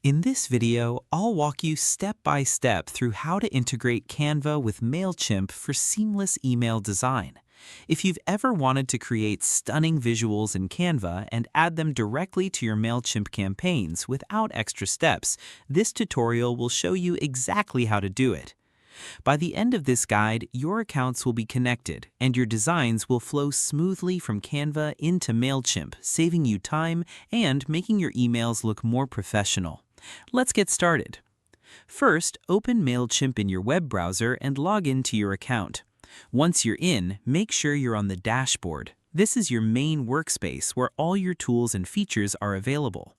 In this video, I'll walk you step by step through how to integrate Canva with Mailchimp for seamless email design. If you've ever wanted to create stunning visuals in Canva and add them directly to your Mailchimp campaigns without extra steps, this tutorial will show you exactly how to do it. By the end of this guide, your accounts will be connected and your designs will flow smoothly from Canva into Mailchimp, saving you time and making your emails look more professional. Let's get started. First, open Mailchimp in your web browser and log into your account. Once you're in, make sure you're on the dashboard. This is your main workspace where all your tools and features are available.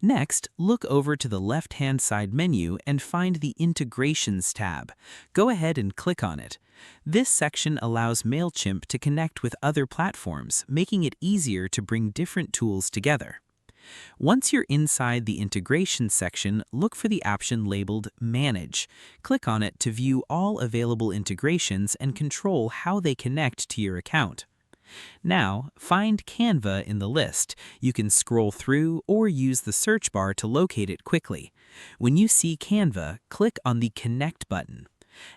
Next, look over to the left-hand side menu and find the Integrations tab. Go ahead and click on it. This section allows Mailchimp to connect with other platforms, making it easier to bring different tools together. Once you're inside the Integration section, look for the option labeled Manage. Click on it to view all available integrations and control how they connect to your account. Now, find Canva in the list. You can scroll through or use the search bar to locate it quickly. When you see Canva, click on the Connect button.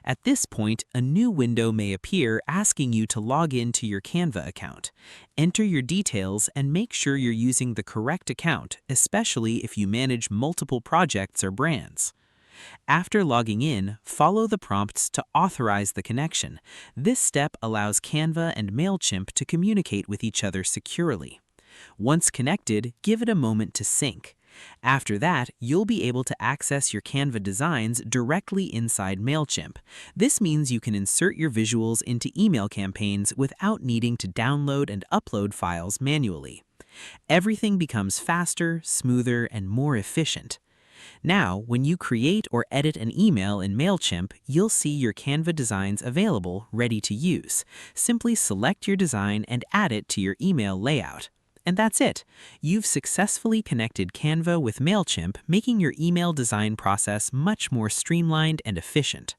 At this point, a new window may appear asking you to log into your Canva account. Enter your details and make sure you're using the correct account, especially if you manage multiple projects or brands. After logging in, follow the prompts to authorize the connection. This step allows Canva and Mailchimp to communicate with each other securely. Once connected, give it a moment to sync. After that, you'll be able to access your Canva designs directly inside Mailchimp. This means you can insert your visuals into email campaigns without needing to download and upload files manually. Everything becomes faster, smoother, and more efficient. Now, when you create or edit an email in Mailchimp, you'll see your Canva designs available, ready to use. Simply select your design and add it to your email layout. And that's it. You've successfully connected Canva with Mailchimp, making your email design process much more streamlined and efficient.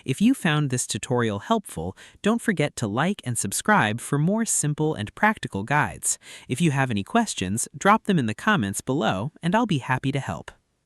If you found this tutorial helpful, don't forget to like and subscribe for more simple and practical guides. If you have any questions, drop them in the comments below, and I'll be happy to help.